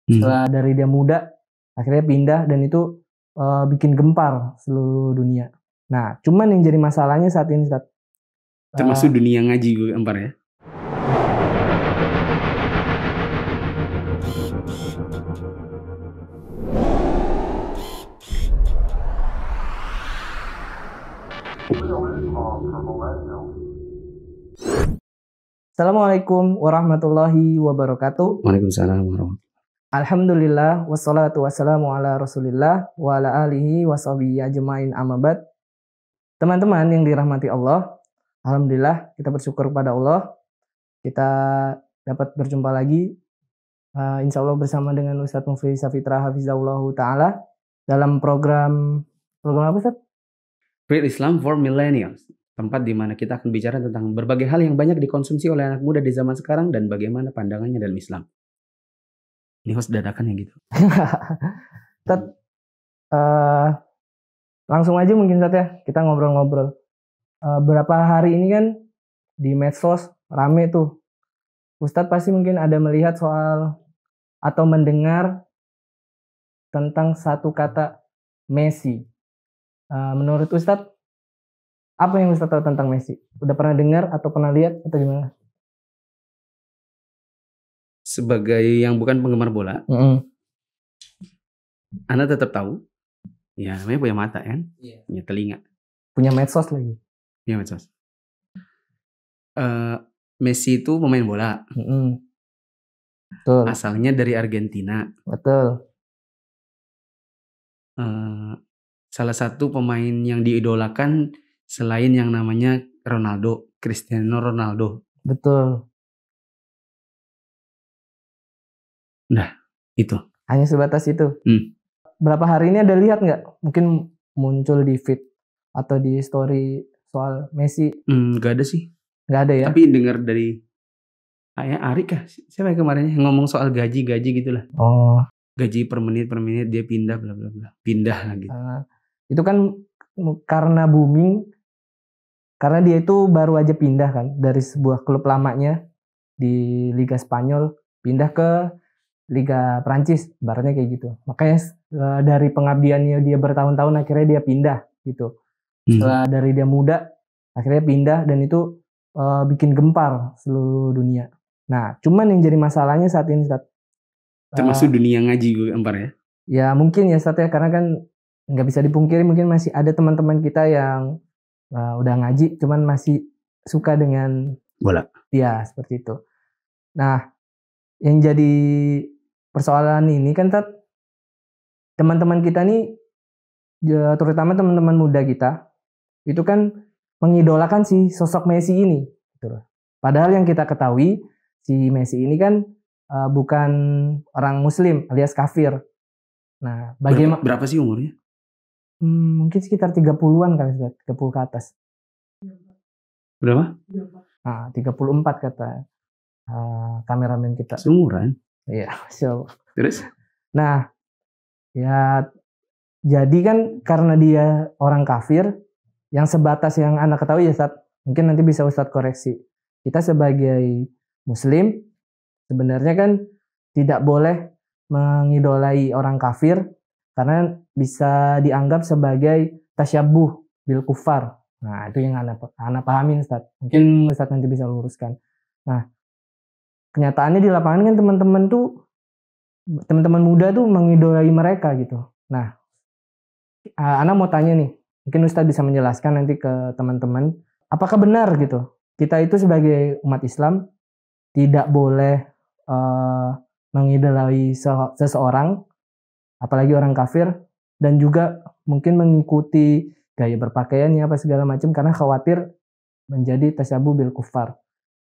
Setelah dari dia muda, akhirnya pindah dan itu bikin gempar seluruh dunia. Nah, cuman yang jadi masalahnya saat ini, Ustaz. Termasuk dunia ngaji gue gempar ya. Assalamualaikum warahmatullahi wabarakatuh. Waalaikumsalam warahmatullahi. Alhamdulillah wassalatu wassalamu ala Rasulillah wa ala alihi washabihi ajmain amma ba'd. Teman-teman yang dirahmati Allah, alhamdulillah kita bersyukur kepada Allah. Kita dapat berjumpa lagi insya Allah bersama dengan Ustadz Mufli Safitra Hafizahullahu Ta'ala dalam program apa, Ustadz? Real Islam for Millennials. Tempat di mana kita akan bicara tentang berbagai hal yang banyak dikonsumsi oleh anak muda di zaman sekarang dan bagaimana pandangannya dalam Islam. Ini host dadakan yang gitu. Ustadz, langsung aja mungkin Ustadz ya, kita ngobrol-ngobrol. Berapa hari ini kan di medsos rame tuh. Ustadz pasti mungkin ada melihat soal atau mendengar tentang satu kata Messi. Menurut Ustadz, apa yang Ustadz tahu tentang Messi? Udah pernah dengar atau pernah lihat atau gimana? Sebagai yang bukan penggemar bola, Anda tetap tahu. Ya, namanya punya mata kan? Punya telinga. Punya medsos lagi. Punya medsos. Messi itu pemain bola. Betul. Asalnya dari Argentina. Betul. Salah satu pemain yang diidolakan selain yang namanya Ronaldo, Cristiano Ronaldo. Betul. Nah, itu. Hanya sebatas itu. Berapa hari ini ada lihat nggak? Mungkin muncul di feed atau di story soal Messi? Nggak ada sih. Nggak ada ya? Tapi dengar dari Arik kah? Siapa yang kemarin ngomong soal gaji gitulah. Oh. Gaji per menit dia pindah bla bla bla. Pindah lagi. Itu kan karena booming. Karena dia itu baru aja pindah kan dari sebuah klub lamanya di Liga Spanyol pindah ke Liga Prancis, ibaratnya kayak gitu. Makanya dari pengabdiannya dia bertahun-tahun akhirnya dia pindah gitu. Setelah dari dia muda akhirnya pindah dan itu bikin gempar seluruh dunia. Nah, cuman yang jadi masalahnya saat ini, Ustadz. Termasuk dunia ngaji gue gempar ya. Ya mungkin ya, Ustadz ya, karena kan nggak bisa dipungkiri mungkin masih ada teman-teman kita yang udah ngaji cuman masih suka dengan bola. Ya, seperti itu. Nah, yang jadi persoalan ini kan teman-teman kita nih, terutama teman-teman muda kita, itu kan mengidolakan si sosok Messi ini. Gitu. Padahal yang kita ketahui, si Messi ini kan bukan orang Muslim alias kafir. Nah, bagaimana? Berapa sih umurnya? Mungkin sekitar 30-an kali, 30 ke atas. Berapa? 34 kata kameramen kita. Seumuran? Iya, Masya Allah. Terus? Nah, ya jadi kan karena dia orang kafir, yang sebatas yang Anda ketahui ya Ustadz, mungkin nanti bisa Ustadz koreksi. Kita sebagai Muslim, sebenarnya kan tidak boleh mengidolai orang kafir, karena bisa dianggap sebagai tasyabuh bil kufar. Nah, itu yang Anda pahamin, Ustadz. Mungkin Ustadz nanti bisa luruskan. Nah, kenyataannya di lapangan kan teman-teman muda tuh mengidolai mereka gitu. Nah, Anda mau tanya nih, mungkin Ustadz bisa menjelaskan nanti ke teman-teman, apakah benar gitu, kita itu sebagai umat Islam tidak boleh mengidolai seseorang, apalagi orang kafir, dan juga mungkin mengikuti gaya berpakaiannya apa segala macam karena khawatir menjadi tasyabuh bil kufar.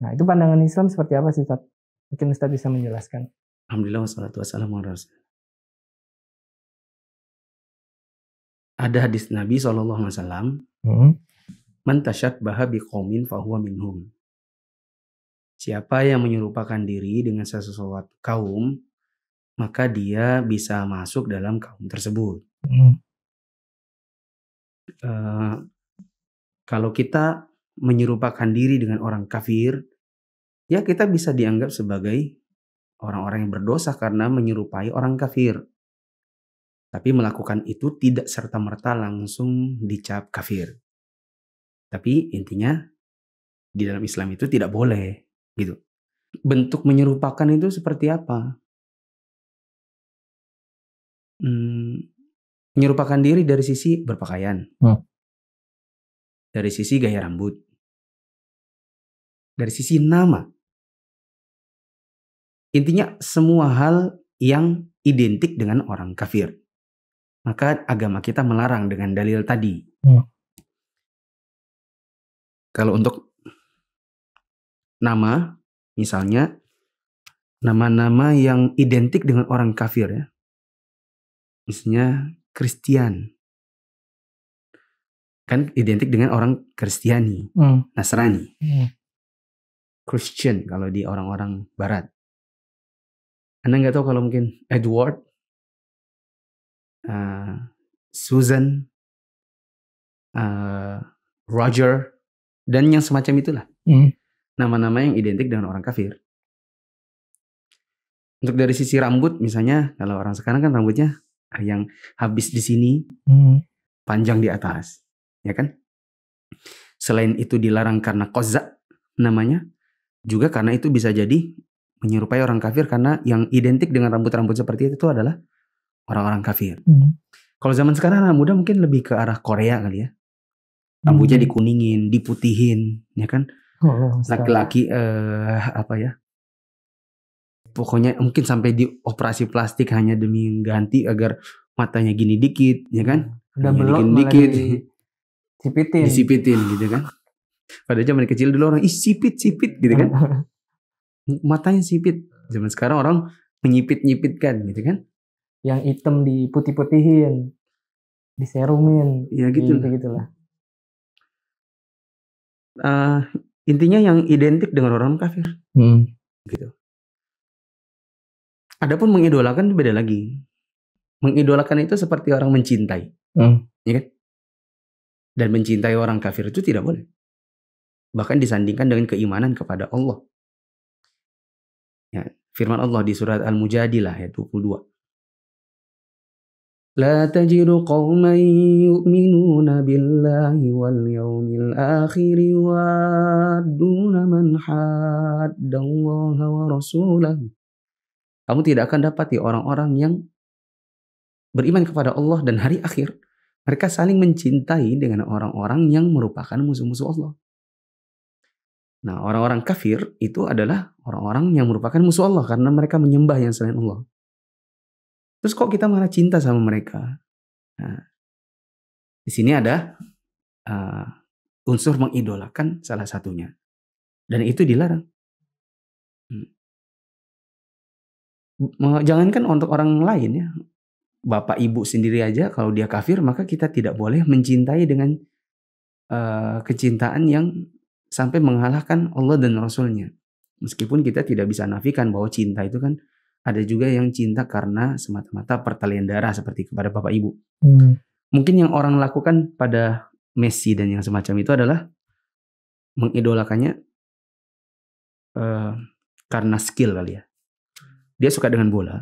Nah, itu pandangan Islam seperti apa sih, Ustaz? Mungkin Ustaz bisa menjelaskan. Alhamdulillah wassalatu wassalamu ala Rasul. Ada hadis Nabi SAW, man tasyabbaha biqaumin fahuwa minhum. Siapa yang menyerupakan diri dengan sesuatu kaum, maka dia bisa masuk dalam kaum tersebut. Kalau kita menyerupakan diri dengan orang kafir, ya kita bisa dianggap sebagai orang-orang yang berdosa karena menyerupai orang kafir. Tapi melakukan itu tidak serta-merta langsung dicap kafir. Tapi intinya di dalam Islam itu tidak boleh gitu. Bentuk menyerupakan itu seperti apa? Menyerupakan diri dari sisi berpakaian, dari sisi gaya rambut, dari sisi nama. Intinya semua hal yang identik dengan orang kafir. Maka agama kita melarang dengan dalil tadi. Kalau untuk nama, misalnya nama-nama yang identik dengan orang kafir ya. Misalnya Kristen. Kan identik dengan orang Kristiani, Nasrani. Christian kalau di orang-orang barat. Anda nggak tahu kalau mungkin Edward, Susan, Roger, dan yang semacam itulah. Nama-nama yang identik dengan orang kafir. Untuk dari sisi rambut misalnya, kalau orang sekarang kan rambutnya yang habis di sini, panjang di atas. Ya kan? Selain itu dilarang karena qaza namanya, juga karena itu bisa jadi menyerupai orang kafir karena yang identik dengan rambut-rambut seperti itu adalah orang-orang kafir. Kalau zaman sekarang anak muda mungkin lebih ke arah Korea kali ya. Rambutnya dikuningin, diputihin, ya kan? Laki-laki apa ya? Pokoknya mungkin sampai dioperasi plastik hanya demi ganti agar matanya gini dikit, ya kan? Udah belum dikit. Disipitin gitu kan. Pada zaman kecil dulu orang sipit gitu kan. Matanya sipit. Zaman sekarang orang menyipit-nyipitkan gitu kan. Yang hitam diputih-putihin, diserumin. Ya gitu lah. Intinya yang identik dengan orang kafir. Gitu. Adapun mengidolakan itu beda lagi. Mengidolakan itu seperti orang mencintai. Ya kan? Dan mencintai orang kafir itu tidak boleh. Bahkan disandingkan dengan keimanan kepada Allah. Ya, firman Allah di surat Al-Mujadilah ayat 22. La tajidu qawman yu'minuna billahi wal yawmil akhiri wadduna man haddallaha wa rasulah. Kamu tidak akan dapati orang-orang yang beriman kepada Allah dan hari akhir. Mereka saling mencintai dengan orang-orang yang merupakan musuh-musuh Allah. Nah, orang-orang kafir itu adalah orang-orang yang merupakan musuh Allah karena mereka menyembah yang selain Allah. Terus kok kita malah cinta sama mereka? Nah, di sini ada unsur mengidolakan salah satunya. Dan itu dilarang. Jangankan untuk orang lain ya. Bapak ibu sendiri aja kalau dia kafir maka kita tidak boleh mencintai dengan kecintaan yang sampai mengalahkan Allah dan Rasulnya. Meskipun kita tidak bisa nafikan bahwa cinta itu kan ada juga yang cinta karena semata-mata pertalian darah seperti kepada bapak ibu. Mungkin yang orang lakukan pada Messi dan yang semacam itu adalah mengidolakannya karena skill kali ya. Dia suka dengan bola.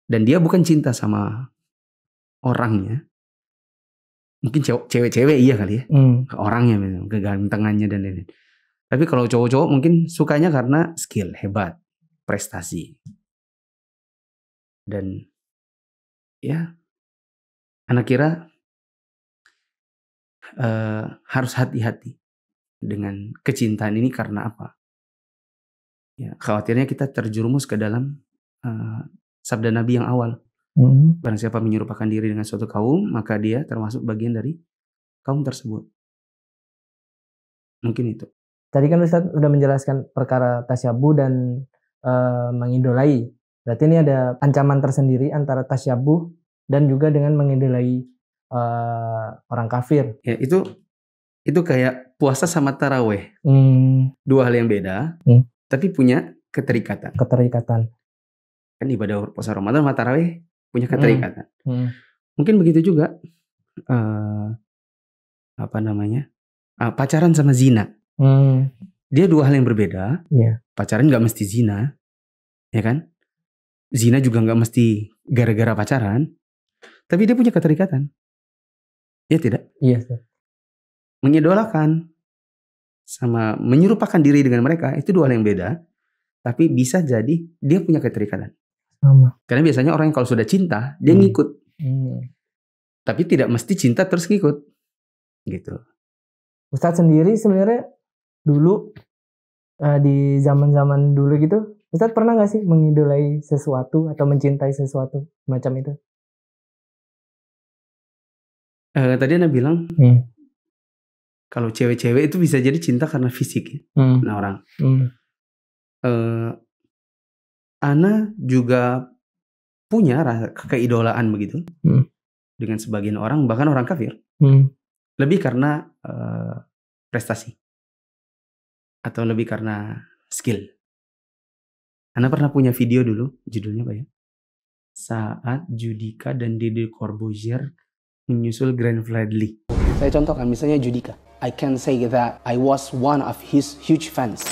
Dan dia bukan cinta sama orangnya. Mungkin cewek-cewek iya kali ya. Ke orangnya, kegantengannya dan lain-lain. Tapi kalau cowok-cowok mungkin sukanya karena skill, hebat, prestasi. Dan ya, anak kira harus hati-hati dengan kecintaan ini karena apa? Ya, khawatirnya kita terjerumus ke dalam sabda Nabi yang awal. Barang siapa menyerupakan diri dengan suatu kaum, maka dia termasuk bagian dari kaum tersebut. Mungkin itu. Tadi kan Ustadz udah menjelaskan perkara tasyabuh dan mengidolai. Berarti ini ada ancaman tersendiri antara tasyabuh dan juga dengan mengidolai orang kafir. Ya, itu kayak puasa sama taraweh. Dua hal yang beda, tapi punya keterikatan. Kan ibadah puasa Ramadan sama tarawih punya keterikatan. Mungkin begitu juga pacaran sama zina. Dia dua hal yang berbeda. Pacaran nggak mesti zina, ya kan? Zina juga nggak mesti gara-gara pacaran, tapi dia punya keterikatan, ya tidak? Iya, Ustaz. Mengidolakan sama menyerupakan diri dengan mereka itu dua hal yang beda, tapi bisa jadi dia punya keterikatan. Sama. Karena biasanya orang yang kalau sudah cinta dia ngikut, tapi tidak mesti cinta terus ngikut, gitu. Ustadz sendiri sebenarnya dulu di zaman-zaman dulu gitu, Ustadz pernah nggak sih mengidolai sesuatu atau mencintai sesuatu macam itu? Tadi Ana bilang kalau cewek-cewek itu bisa jadi cinta karena fisik ya. Nah orang. Ana juga punya rasa keidolaan begitu dengan sebagian orang, bahkan orang kafir. Lebih karena prestasi atau lebih karena skill. Ana pernah punya video dulu, judulnya apa ya? Saat Judika dan Deddy Corbuzier menyusul Glenn Fredly. Saya contohkan misalnya Judika. I can say that I was one of his huge fans.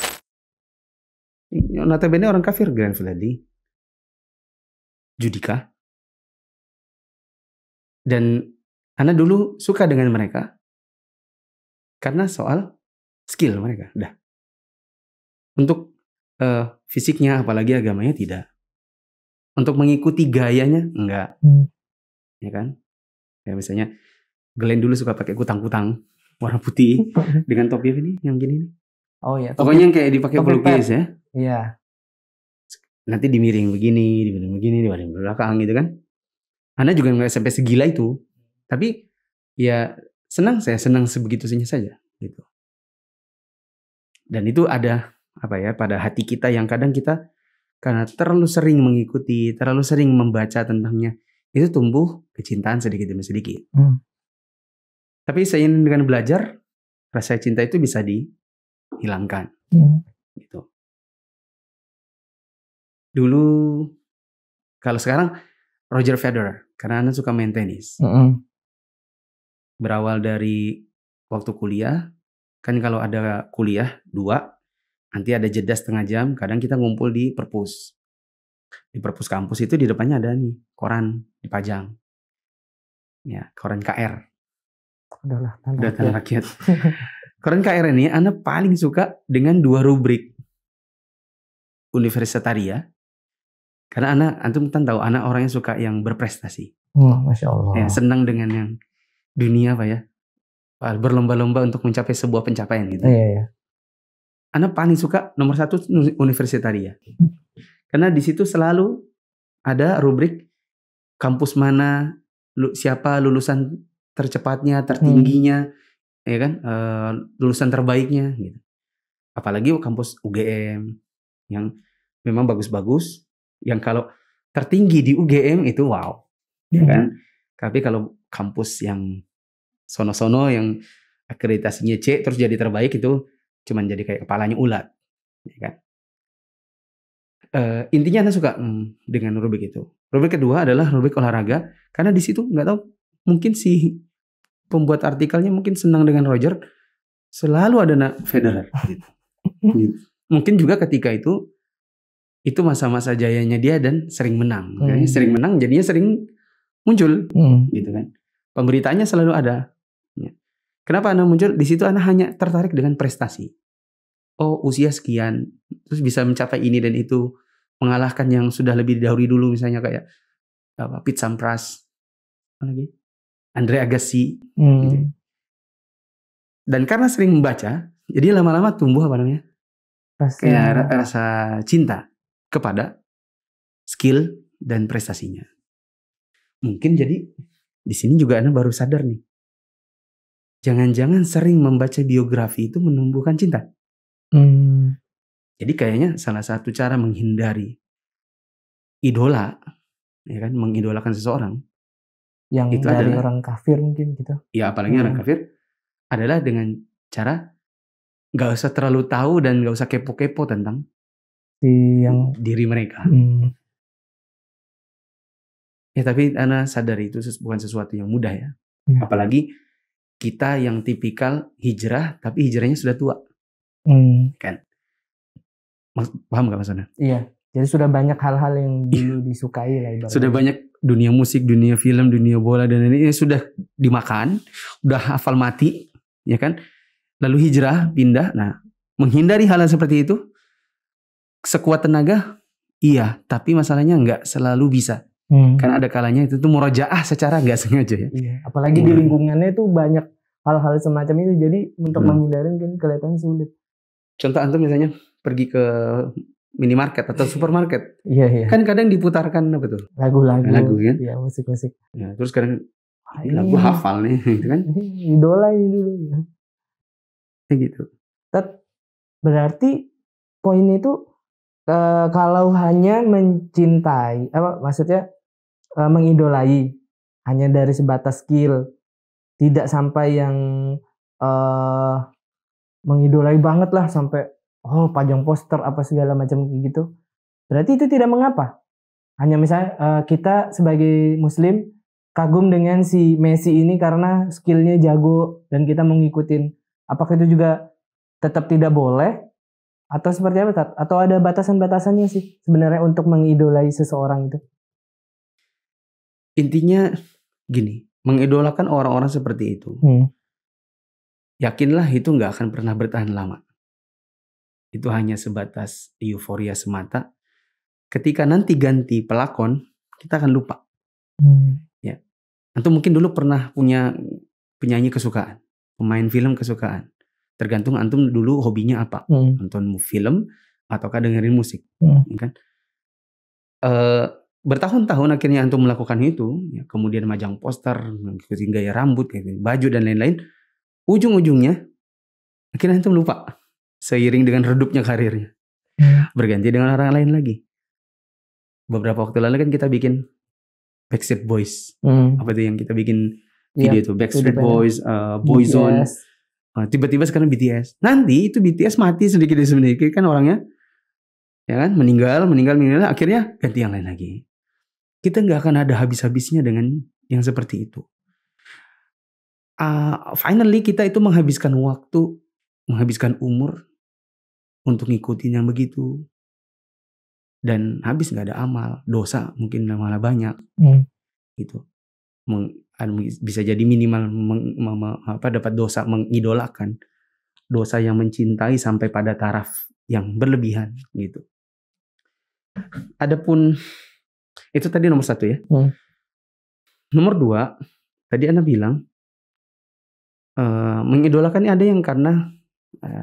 Notabene orang kafir Glenn Fredly, Judika. Dan Ana dulu suka dengan mereka karena soal skill mereka. Dah. Untuk fisiknya apalagi agamanya tidak. Untuk mengikuti gayanya enggak. Ya kan? Ya misalnya Glenn dulu suka pakai kutang-kutang warna putih dengan topi ini yang gini nih. Oh ya. Pokoknya yang kayak dipakai pelukis ya. Iya. Nanti dimiring begini, dimiring belakang gitu kan. Anda juga nggak sampai segila itu. Tapi ya saya senang sebegitunya saja gitu. Dan itu ada apa ya pada hati kita yang kadang kita karena terlalu sering mengikuti, terlalu sering membaca tentangnya, itu tumbuh kecintaan sedikit demi sedikit. Tapi seiring dengan belajar, rasa cinta itu bisa dihilangkan. Gitu. Dulu, kalau sekarang Roger Federer, karena Anda suka main tenis. Berawal dari waktu kuliah, kan kalau ada kuliah 2, nanti ada jeda setengah jam, kadang kita ngumpul di perpus. Di perpus kampus itu di depannya ada nih, koran dipajang. Ya, koran KR. Udah Tanah Rakyat. Koran KR ini Ana paling suka dengan 2 rubrik. Universitaria. Karena antum kan tahu Ana orangnya suka yang berprestasi. Masya Allah. Ya, senang dengan yang dunia apa ya. Berlomba-lomba untuk mencapai sebuah pencapaian gitu. Iya. Ana paling suka nomor 1 Universitaria. Karena di situ selalu ada rubrik kampus mana, siapa lulusan tercepatnya, tertingginya, ya kan, lulusan terbaiknya gitu. Apalagi kampus UGM yang memang bagus-bagus, yang kalau tertinggi di UGM itu wow, ya kan. Tapi kalau kampus yang sono-sono yang akreditasinya C terus jadi terbaik itu cuman jadi kayak kepalanya ulat, ya kan. Intinya Anda suka dengan rubrik itu. Rubrik kedua adalah rubrik olahraga, karena di situ nggak tahu mungkin si pembuat artikelnya mungkin senang dengan Roger, selalu ada Federer. Gitu. Mungkin juga ketika itu masa-masa jayanya dia dan sering menang. Sering menang jadinya sering muncul, gitu kan. Pemberitaannya selalu ada. Kenapa Anda muncul? Di situ Anda hanya tertarik dengan prestasi. Oh, usia sekian, terus bisa mencapai ini dan itu, mengalahkan yang sudah lebih dahulu misalnya kayak Pete Sampras, apa lagi? Andre Agassi. Gitu. Dan karena sering membaca, jadi lama-lama tumbuh apa namanya? Rasa cinta kepada skill dan prestasinya. Mungkin jadi di sini juga Anda baru sadar nih. Jangan-jangan sering membaca biografi itu menumbuhkan cinta. Jadi kayaknya salah satu cara menghindari idola, ya kan, mengidolakan seseorang yang itu dari adalah orang kafir mungkin gitu. Ya apalagi orang kafir adalah dengan cara nggak usah terlalu tahu dan nggak usah kepo-kepo tentang diri mereka. Ya tapi Ana sadar itu bukan sesuatu yang mudah ya. Apalagi kita yang tipikal hijrah tapi hijrahnya sudah tua. Kan? Paham gak maksudnya? Iya. Jadi sudah banyak hal-hal yang dulu disukai lah ibaratnya. Sudah banyak dunia musik, dunia film, dunia bola dan ini sudah dimakan, udah hafal mati, ya kan? Lalu hijrah, pindah. Nah, menghindari hal seperti itu sekuat tenaga, iya, tapi masalahnya nggak selalu bisa. Karena ada kalanya itu tuh murojaah secara nggak sengaja ya. Iya. Apalagi di lingkungannya tuh banyak hal-hal semacam itu, jadi untuk menghindari mungkin kelihatan sulit. Contoh antum misalnya pergi ke minimarket atau supermarket, iya. Kan kadang diputarkan apa tuh? Lagu kan? Iya, musik-musik. Ya, terus kadang lagu hafal nih, gitu kan? Idola ini dulu. Kayak gitu. Berarti poinnya itu kalau hanya mencintai, maksudnya mengidolai hanya dari sebatas skill, tidak sampai yang mengidolai banget lah sampai pajang poster apa segala macam gitu. Berarti itu tidak mengapa. Hanya misalnya kita sebagai muslim kagum dengan si Messi ini karena skillnya jago dan kita mau ngikutin. Apakah itu juga tetap tidak boleh? Atau seperti apa, Tat? Atau ada batasan-batasannya sih sebenarnya untuk mengidolai seseorang itu? Intinya gini, mengidolakan orang-orang seperti itu. Yakinlah itu nggak akan pernah bertahan lama. Itu hanya sebatas euforia semata. Ketika nanti ganti pelakon, kita akan lupa. Ya, antum mungkin dulu pernah punya penyanyi kesukaan, pemain film kesukaan. Tergantung antum dulu hobinya apa, nonton film ataukah dengerin musik, ya kan? Bertahun-tahun akhirnya antum melakukan itu, ya, kemudian majang poster, ngikutin gaya rambut, baju dan lain-lain. Ujung-ujungnya akhirnya antum lupa. Seiring dengan redupnya karirnya, berganti dengan orang lain lagi. Beberapa waktu lalu kan kita bikin Backstreet Boys, apa itu yang kita bikin video itu, Backstreet Boys, Boyzone, tiba-tiba sekarang BTS. Nanti itu BTS mati sedikit demi sedikit kan orangnya, ya kan, meninggal, akhirnya ganti yang lain lagi. Kita nggak akan ada habis-habisnya dengan yang seperti itu. Finally kita itu menghabiskan waktu, menghabiskan umur untuk ngikutin yang begitu, dan habis nggak ada amal, dosa mungkin malah banyak, gitu. Bisa jadi minimal dapat dosa mengidolakan, dosa yang mencintai sampai pada taraf yang berlebihan, gitu. Adapun itu tadi nomor 1 ya. Nomor 2 tadi Anda bilang mengidolakan ada yang karena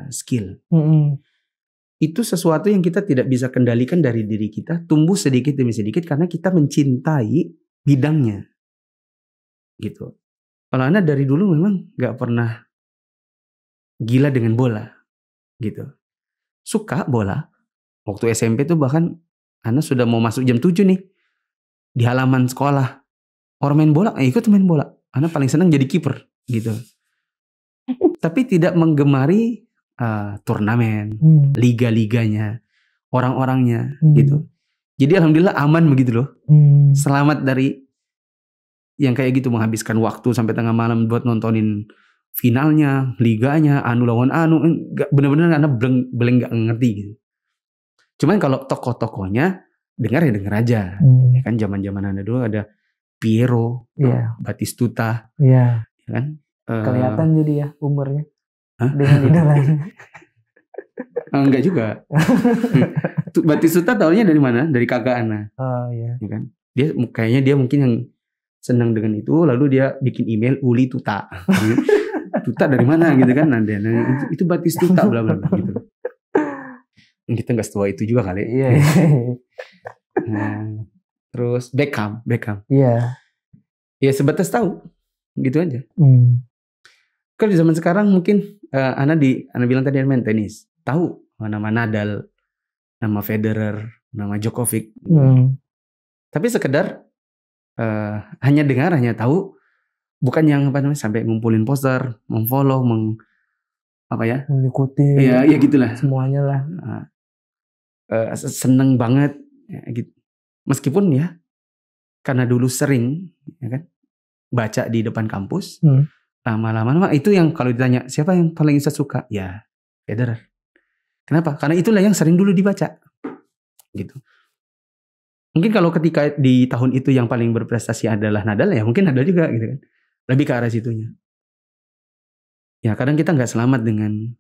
skill. Itu sesuatu yang kita tidak bisa kendalikan dari diri kita, tumbuh sedikit demi sedikit karena kita mencintai bidangnya, gitu. Kalau Anda dari dulu memang gak pernah gila dengan bola, gitu. Suka bola, waktu SMP tuh bahkan Anda sudah mau masuk jam 7 nih, di halaman sekolah, orang main bola, ikut main bola. Anda paling senang jadi kiper, gitu. Tapi tidak menggemari turnamen, liga-liganya, orang-orangnya, gitu. Jadi alhamdulillah aman begitu loh. Selamat dari yang kayak gitu, menghabiskan waktu sampai tengah malam buat nontonin finalnya, liganya, anu lawan anu, bener-bener karena beleng nggak ngerti gitu. Cuman kalau tokoh-tokohnya dengar aja, ya kan zaman-zaman Anda dulu ada Piero, Batistuta, ya kan. Kelihatan jadi ya umurnya. Dengan idolanya. Enggak juga. Batistuta taunya dari mana? Dari kakak Ana. Oh iya. Ya kan? Kayaknya dia mungkin yang senang dengan itu, lalu dia bikin email Uli Tuta. Tuta dari mana gitu kan? Nah, itu Batistuta bla bla gitu. Kita nggak setua itu juga kali. Iya. Terus Beckham. Iya. Ya sebatas tahu, gitu aja. Kalau di zaman sekarang mungkin Ana bilang tadi main tenis, tahu nama Nadal, nama Federer, nama Djokovic. Tapi sekedar hanya dengar, hanya tahu, bukan yang sampai ngumpulin poster, memfollow, mengikuti. Ya gitulah. Semuanya lah. Seneng banget, ya, gitu. Meskipun ya karena dulu sering, ya kan, baca di depan kampus. Lama-lama itu yang kalau ditanya siapa yang paling Ustaz suka, ya Federer. Kenapa? Karena itulah yang sering dulu dibaca, gitu. Mungkin kalau ketika di tahun itu yang paling berprestasi adalah Nadal, ya mungkin Nadal juga gitu kan. Lebih ke arah situnya. Ya kadang kita nggak selamat dengan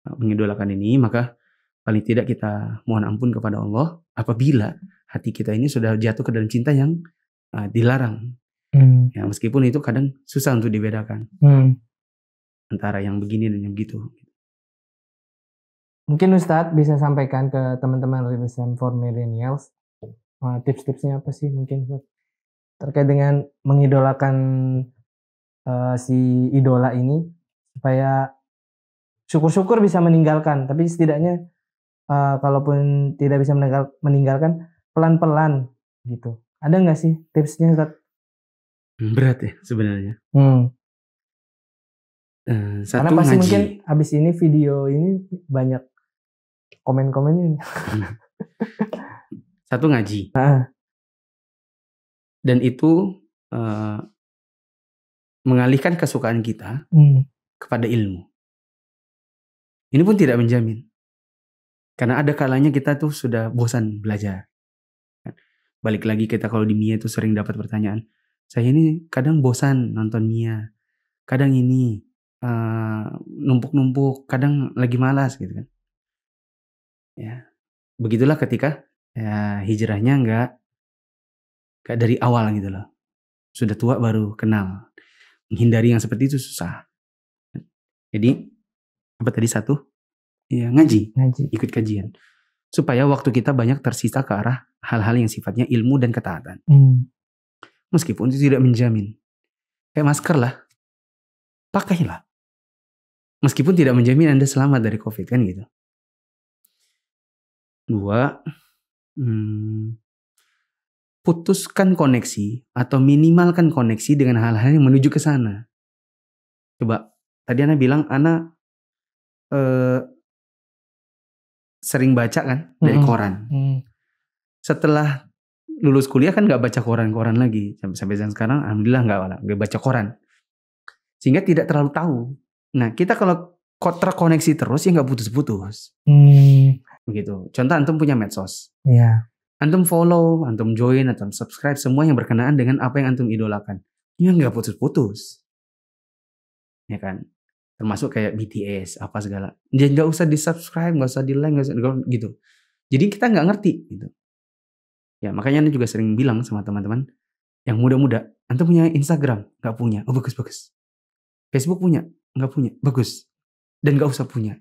mengidolakan ini, maka paling tidak kita mohon ampun kepada Allah apabila hati kita ini sudah jatuh ke dalam cinta yang dilarang. Ya meskipun itu kadang susah untuk dibedakan antara yang begini dan yang begitu. Mungkin Ustadz bisa sampaikan ke teman-teman Revision for Millennials tips-tipsnya apa sih mungkin Ustadz? Terkait dengan mengidolakan si idola ini supaya syukur-syukur bisa meninggalkan, tapi setidaknya kalaupun tidak bisa meninggalkan pelan-pelan gitu. Ada nggak sih tipsnya Ustadz? Berat ya sebenarnya. Karena pasti mungkin abis ini video ini banyak komen-komennya. Satu ngaji. Dan itu mengalihkan kesukaan kita kepada ilmu. Ini pun tidak menjamin. Karena ada kalanya kita tuh sudah bosan belajar. Balik lagi kita kalau di Mia itu sering dapat pertanyaan. Saya ini kadang bosan nonton Mia. Kadang ini numpuk-numpuk. Kadang lagi malas gitu kan. Ya, begitulah ketika hijrahnya nggak dari awal gitu loh. Sudah tua baru kenal. Menghindari yang seperti itu susah. Jadi apa tadi satu? Ya ngaji. Ikut kajian. Supaya waktu kita banyak tersisa ke arah hal-hal yang sifatnya ilmu dan ketaatan. Meskipun itu tidak menjamin. Kayak masker lah. Pakailah. Meskipun tidak menjamin Anda selamat dari COVID kan gitu. 2. Putuskan koneksi atau minimalkan koneksi dengan hal-hal yang menuju ke sana. Coba, tadi Ana bilang Ana sering baca kan dari koran. Setelah lulus kuliah kan gak baca koran-koran lagi. Sampai sekarang alhamdulillah gak baca koran. Sehingga tidak terlalu tahu. Nah kita kalau terkoneksi terus ya gak putus-putus. Begitu. Contoh antum punya medsos. Iya. Antum follow, antum join, antum subscribe, semua yang berkenaan dengan apa yang antum idolakan. Ya nggak putus-putus. Ya kan? Termasuk kayak BTS, apa segala. Jadi nggak usah di-subscribe, nggak usah di-like, nggak usah gitu. Jadi kita nggak ngerti gitu. Ya makanya Anda juga sering bilang sama teman-teman yang muda-muda, antum punya Instagram? Nggak punya. Oh bagus-bagus. Facebook punya? Nggak punya. Bagus. Dan nggak usah punya.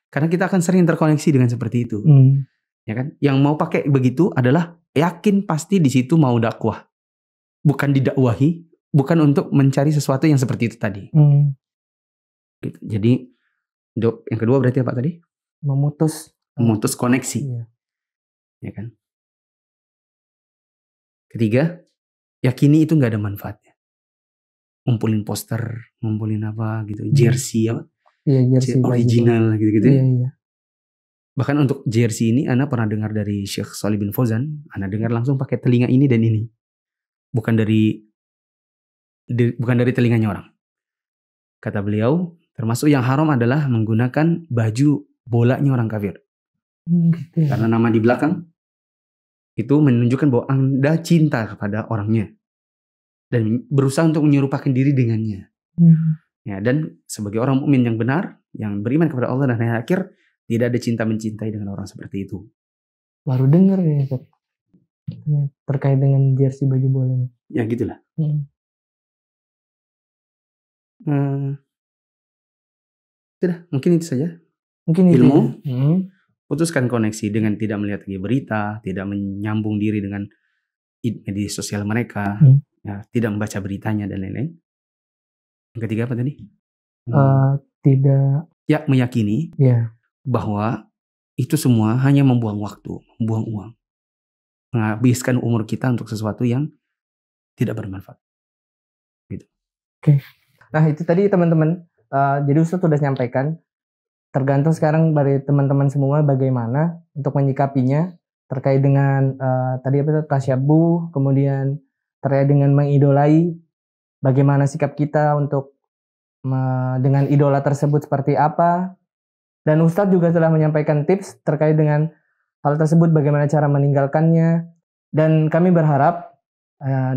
Karena kita akan sering terkoneksi dengan seperti itu. Ya kan? Yang mau pakai begitu adalah yakin pasti di situ mau dakwah. Bukan didakwahi, bukan untuk mencari sesuatu yang seperti itu tadi. Gitu. Jadi yang kedua berarti apa tadi? Memutus koneksi. Iya. Ya kan? Ketiga, yakini itu nggak ada manfaatnya. Ngumpulin poster, ngumpulin apa gitu, jersey apa? Iya, jersey original gitu-gitu. Iya. Bahkan untuk jersey ini Ana pernah dengar dari Syekh Shalih bin Fauzan, Ana dengar langsung pakai telinga ini dan ini. Bukan dari telinganya orang. Kata beliau, termasuk yang haram adalah menggunakan baju bolanya orang kafir. Gitu ya. Karena nama di belakang itu menunjukkan bahwa Anda cinta kepada orangnya dan berusaha untuk menyerupakan diri dengannya. Ya, dan sebagai orang mukmin yang benar, yang beriman kepada Allah dan hari akhir, tidak ada cinta mencintai dengan orang seperti itu. Baru dengar ya terkait dengan jersey baju bola ini. Ya gitulah. Sudah, mungkin itu saja. Mungkin ilmu. Putuskan koneksi dengan tidak melihat lagi berita, tidak menyambung diri dengan media sosial mereka, ya, tidak membaca beritanya dan lain-lain. Yang ketiga apa tadi? Tidak. Ya, meyakini. Ya. Bahwa itu semua hanya membuang waktu, membuang uang, menghabiskan umur kita untuk sesuatu yang tidak bermanfaat. Gitu. Oke. Nah itu tadi teman-teman. Jadi Ustadz sudah nyampaikan. Tergantung sekarang dari teman-teman semua bagaimana untuk menyikapinya terkait dengan tadi apa itu tasyabuh, kemudian terkait dengan mengidolai, bagaimana sikap kita untuk dengan idola tersebut seperti apa. Dan Ustadz juga telah menyampaikan tips terkait dengan hal tersebut, bagaimana cara meninggalkannya. Dan kami berharap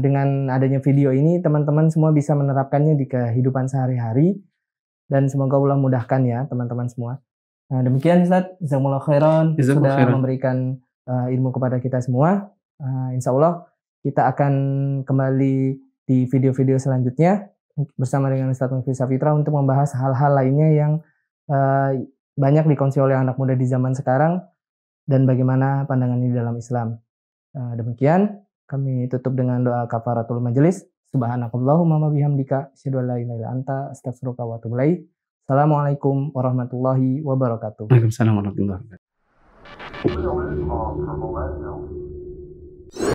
dengan adanya video ini teman-teman semua bisa menerapkannya di kehidupan sehari-hari dan semoga Allah mudahkan ya teman-teman semua. Nah, demikian Ustaz, jazakumullah khairan sudah memberikan ilmu kepada kita semua. Insya Allah kita akan kembali di video-video selanjutnya bersama dengan Ustaz Mufti Safitra untuk membahas hal-hal lainnya yang banyak dikonsumsi oleh anak muda di zaman sekarang dan bagaimana pandangannya dalam Islam. Demikian kami tutup dengan doa kafaratul majelis. Subhanakallahumma wa bihamdika asyhadu an la ilaha illa anta astaghfiruka wa atubu ilaik. Assalamualaikum warahmatullahi wabarakatuh. Waalaikumsalam warahmatullahi wabarakatuh.